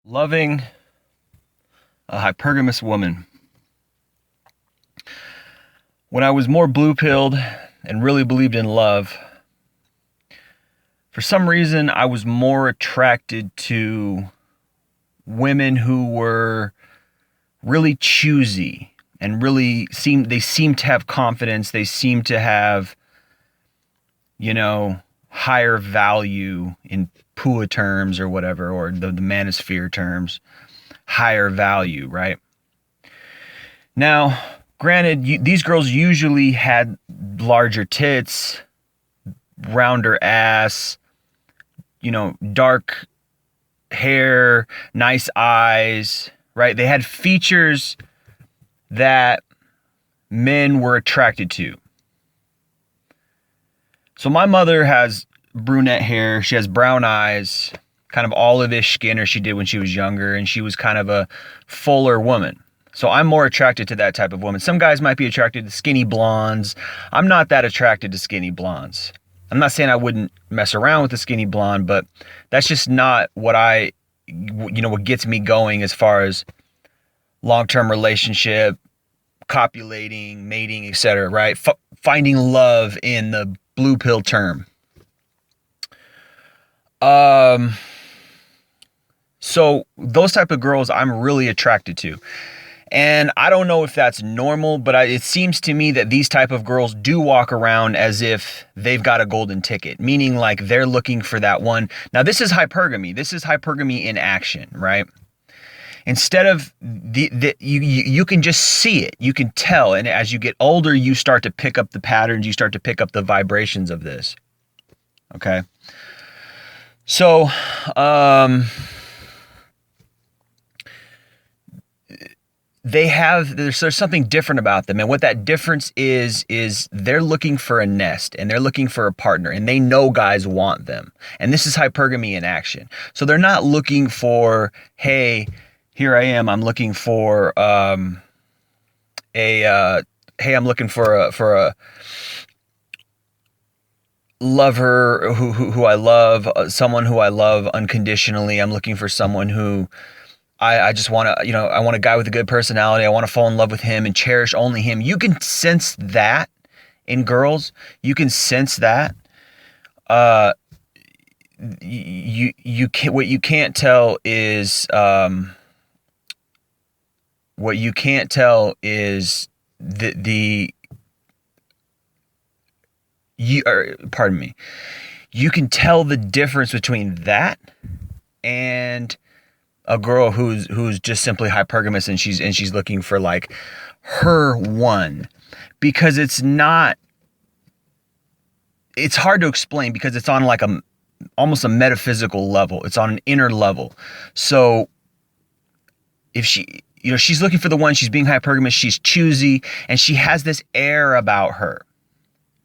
Loving a hypergamous woman. When I was more blue-pilled and really believed in love, for some reason I was more attracted to women who were really choosy and really seemed to have confidence. They seemed to have, higher value in PUA terms or whatever, or the manosphere terms, higher value, right? Now, granted, these girls usually had larger tits, rounder ass, dark hair, nice eyes, right? They had features that men were attracted to. So my mother has brunette hair. She has brown eyes, kind of olive-ish skin, or she did when she was younger, and she was kind of a fuller woman. So I'm more attracted to that type of woman. Some guys might be attracted to skinny blondes. I'm not that attracted to skinny blondes. I'm not saying I wouldn't mess around with a skinny blonde, but that's just not what what gets me going as far as long-term relationship, copulating, mating, etc., right? Finding love in the blue pill term. So those type of girls I'm really attracted to. And I don't know if that's normal, but it seems to me that these type of girls do walk around as if they've got a golden ticket, meaning like they're looking for that one. Now, this is hypergamy. This is hypergamy in action, right? Instead of you can just see it, you can tell. And as you get older, you start to pick up the patterns, you start to pick up the vibrations of this. Okay. So, there's something different about them. And what that difference is they're looking for a nest and they're looking for a partner, and they know guys want them. And this is hypergamy in action. So they're not looking for, hey, here I am. I'm looking for, I'm looking for a lover who I love, someone who I love unconditionally. I'm looking for someone who I just want to, I want a guy with a good personality. I want to fall in love with him and cherish only him. You can sense that in girls. You can sense that. You can't. What you can't tell is pardon me. You can tell the difference between that and a girl who's just simply hypergamous and she's looking for like her one, because it's hard to explain because it's on like almost a metaphysical level. It's on an inner level. So if she's looking for the one, she's being hypergamous, she's choosy, and she has this air about her,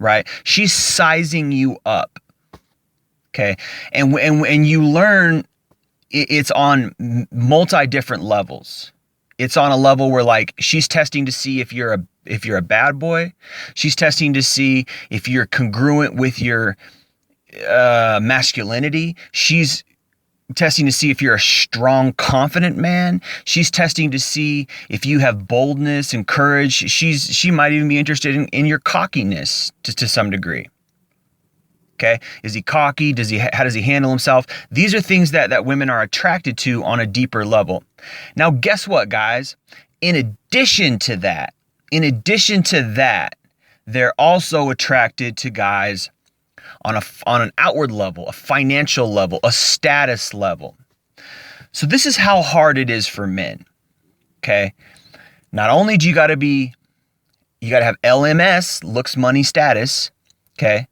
right? She's sizing you up. Okay. And you learn it's on multi different levels. It's on a level where like she's testing to see if you're a bad boy. She's testing to see if you're congruent with your masculinity. She's testing to see if you're a strong, confident man. She's testing to see if you have boldness and courage. She might even be interested in your cockiness to some degree. Okay. Is he cocky? How does he handle himself? These are things that women are attracted to on a deeper level. Now, guess what, guys? In addition to that, they're also attracted to guys on an outward level, a financial level, a status level. So this is how hard it is for men. Okay. Not only do you got to have LMS, looks, money, status. Okay.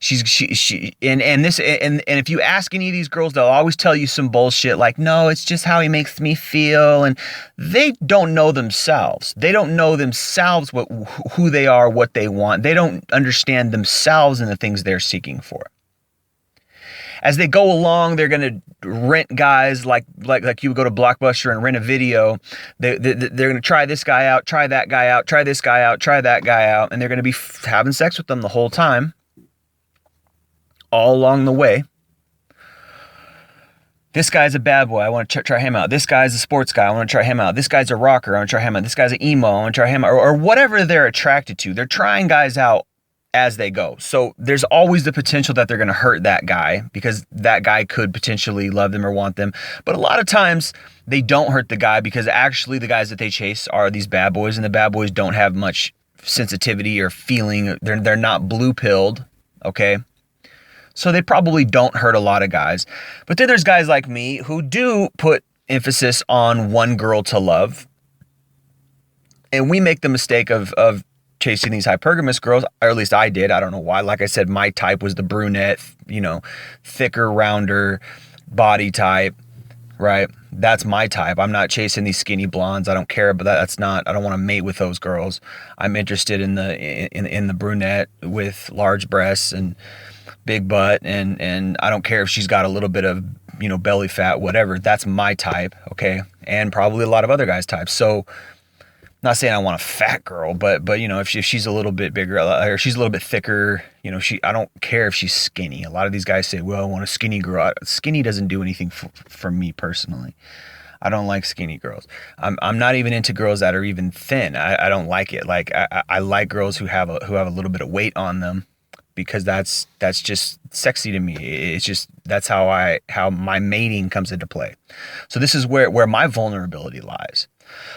And if you ask any of these girls, they'll always tell you some bullshit like, no, it's just how he makes me feel. And they don't know themselves. They don't know themselves who they are, what they want. They don't understand themselves and the things they're seeking for. As they go along, they're going to rent guys like you would go to Blockbuster and rent a video. They're going to try this guy out, try that guy out, try this guy out, try that guy out. And they're going to be having sex with them the whole time. All along the way. This guy's a bad boy. I want to try him out. This guy's a sports guy. I want to try him out. This guy's a rocker. I want to try him out. This guy's an emo. I want to try him out. Or whatever they're attracted to. They're trying guys out as they go. So there's always the potential that they're going to hurt that guy because that guy could potentially love them or want them. But a lot of times they don't hurt the guy because actually the guys that they chase are these bad boys, and the bad boys don't have much sensitivity or feeling. They're not blue-pilled, okay? So they probably don't hurt a lot of guys. But then there's guys like me who do put emphasis on one girl to love. And we make the mistake of chasing these hypergamous girls, or at least I did. I don't know why. Like I said, my type was the brunette, thicker, rounder body type, right? That's my type. I'm not chasing these skinny blondes. I don't care, but I don't want to mate with those girls. I'm interested in the brunette with large breasts and big butt, and I don't care if she's got a little bit of, belly fat, whatever. That's my type, okay? And probably a lot of other guys' types. So not saying I want a fat girl, but if she's a little bit bigger or she's a little bit thicker, I don't care if she's skinny. A lot of these guys say, well, I want a skinny girl. Skinny doesn't do anything for me personally. I don't like skinny girls. I'm not even into girls that are even thin. I don't like it. Like I like girls who have a little bit of weight on them, because that's just sexy to me. It's just, that's how my mating comes into play. So this is where my vulnerability lies.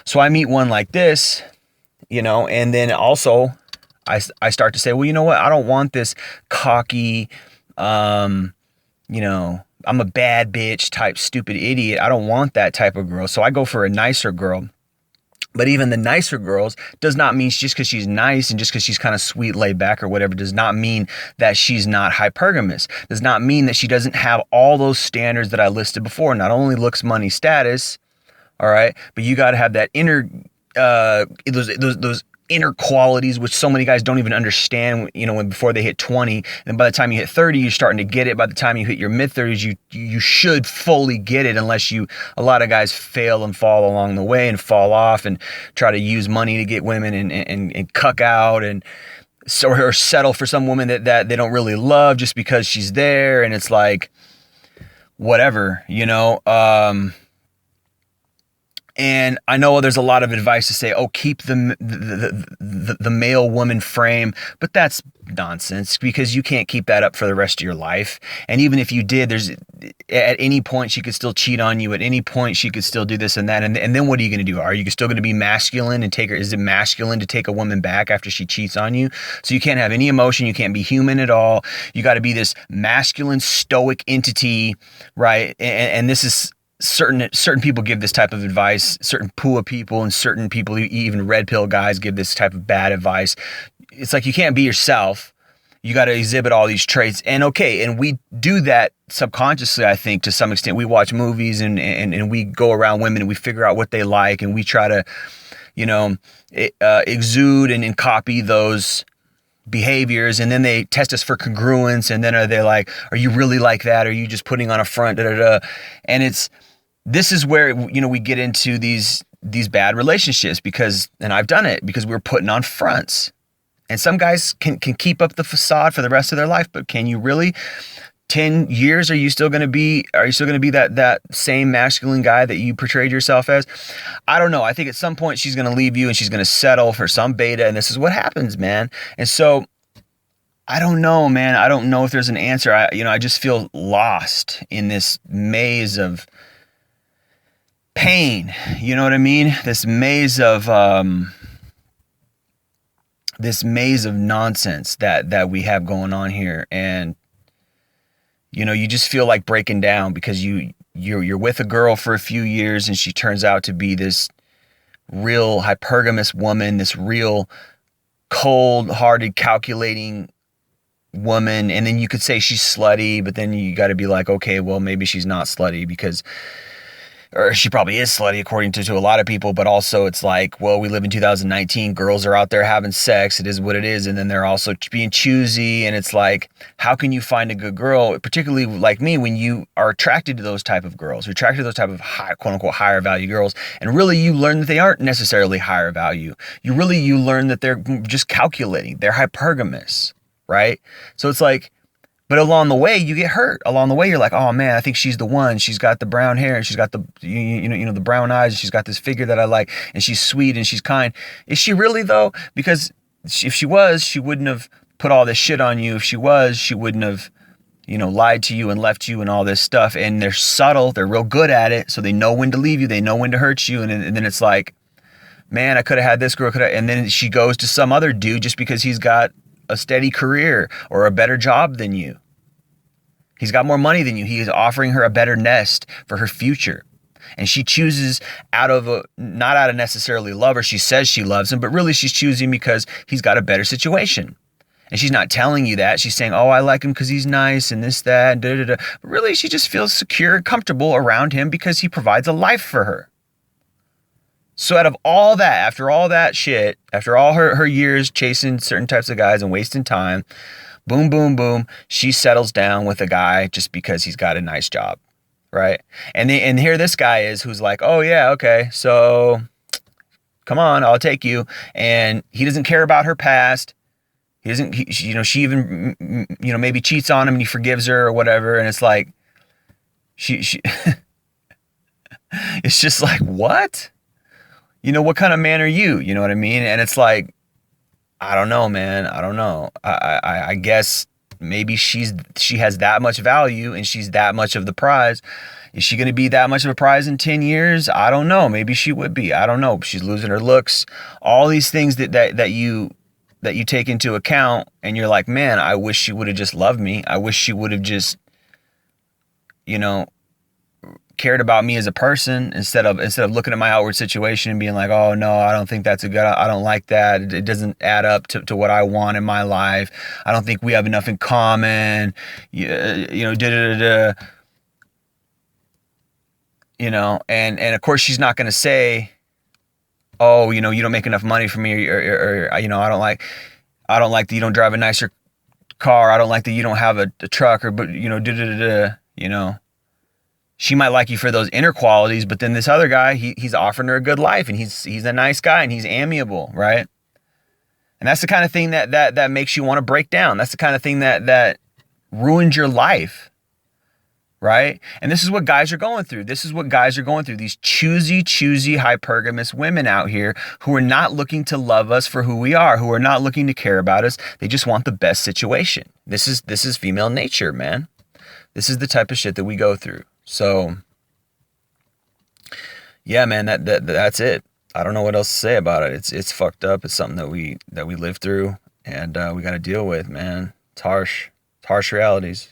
So I meet one like this, and then also I start to say, well, you know what? I don't want this cocky, I'm a bad bitch type stupid idiot. I don't want that type of girl. So I go for a nicer girl. But even the nicer girls does not mean just because she's nice and just because she's kind of sweet, laid back or whatever, does not mean that she's not hypergamous. Does not mean that she doesn't have all those standards that I listed before. Not only looks, money, status, all right, but you got to have that inner, those inner qualities, which so many guys don't even understand, when before they hit 20. And by the time you hit 30, you're starting to get it. By the time you hit your mid 30s, you should fully get it, unless a lot of guys fail and fall along the way and fall off and try to use money to get women and cuck out or settle for some woman that they don't really love just because she's there. And it's like, whatever, and I know there's a lot of advice to say, oh, keep the male woman frame, but that's nonsense, because you can't keep that up for the rest of your life. And even if you did, at any point she could still cheat on you. At any point she could still do this and that. And then what are you going to do? Are you still going to be masculine and take her? Is it masculine to take a woman back after she cheats on you? So you can't have any emotion. You can't be human at all. You got to be this masculine, stoic entity, right? And this is, certain people give this type of advice, certain PUA people and certain people, even red pill guys, give this type of bad advice. It's like, you can't be yourself. You got to exhibit all these traits. And we do that subconsciously, I think, to some extent. We watch movies and we go around women and we figure out what they like, and we try to, exude and copy those behaviors, and then they test us for congruence, and then are they like, are you really like that? Or are you just putting on a front? And this is where, we get into these bad relationships, and I've done it, because we're putting on fronts. And some guys can keep up the facade for the rest of their life, but can you really? 10 years, are you still going to be that same masculine guy that you portrayed yourself as? I don't know. I think at some point she's going to leave you and she's going to settle for some beta, and this is what happens, man. And so I don't know, man. I don't know if there's an answer. I just feel lost in this maze of pain. You know what I mean? This maze of nonsense that we have going on here. And you just feel like breaking down, because you're with a girl for a few years and she turns out to be this real hypergamous woman, this real cold-hearted, calculating woman. And then you could say she's slutty, but then you got to be like, okay, well, maybe she's not slutty, or she probably is slutty according to a lot of people, but also it's like, well, we live in 2019, girls are out there having sex, it is what it is, and then they're also being choosy, and it's like, how can you find a good girl, particularly like me, when you are attracted to those type of girls, you're attracted to those type of quote-unquote higher value girls, and really you learn that they aren't necessarily higher value. You learn that they're just calculating, they're hypergamous, right? So it's like, But along the way, you get hurt. Along the way, you're like, oh man, I think she's the one. She's got the brown hair and she's got the the brown eyes. And she's got this figure that I like, and she's sweet and she's kind. Is she really though? Because if she was, she wouldn't have put all this shit on you. If she was, she wouldn't have lied to you and left you and all this stuff. And they're subtle. They're real good at it. So they know when to leave you. They know when to hurt you. And then it's like, man, I could have had this girl. And then she goes to some other dude just because he's got a steady career or a better job than you. He's got more money than you. He is offering her a better nest for her future. And she chooses not out of necessarily love, or she says she loves him, but really she's choosing because he's got a better situation. And she's not telling you that. She's saying, oh, I like him because he's nice and this, that, and da-da-da. But really, she just feels secure and comfortable around him because he provides a life for her. So out of all that, after all that shit, after all her years chasing certain types of guys and wasting time, boom, boom, boom, she settles down with a guy just because he's got a nice job, right? And here this guy is who's like, oh yeah, okay, so come on, I'll take you. And he doesn't care about her past. He doesn't, she even, maybe cheats on him and he forgives her or whatever. And it's like, she it's just like, what? What kind of man are you? You know what I mean? And it's like, I don't know, man. I don't know. I guess maybe she has that much value and she's that much of the prize. Is she going to be that much of a prize in 10 years? I don't know. Maybe she would be. I don't know. She's losing her looks. All these things that you take into account, and you're like, man, I wish she would have just loved me. I wish she would have just, cared about me as a person instead of looking at my outward situation and being like, oh no, I don't think that's I don't like that. It doesn't add up to what I want in my life. I don't think we have enough in common. And of course she's not going to say, oh, you don't make enough money for me, or I don't like that you don't drive a nicer car. I don't like that you don't have a truck, She might like you for those inner qualities, but then this other guy, he's offering her a good life, and he's a nice guy, and he's amiable, right? And that's the kind of thing that makes you want to break down. That's the kind of thing that ruins your life, right? And this is what guys are going through. These choosy, hypergamous women out here who are not looking to love us for who we are, who are not looking to care about us. They just want the best situation. This is female nature, man. This is the type of shit that we go through. So, yeah, man, that's it. I don't know what else to say about it. It's fucked up. It's something that we live through, and we got to deal with, man. It's harsh. It's harsh realities.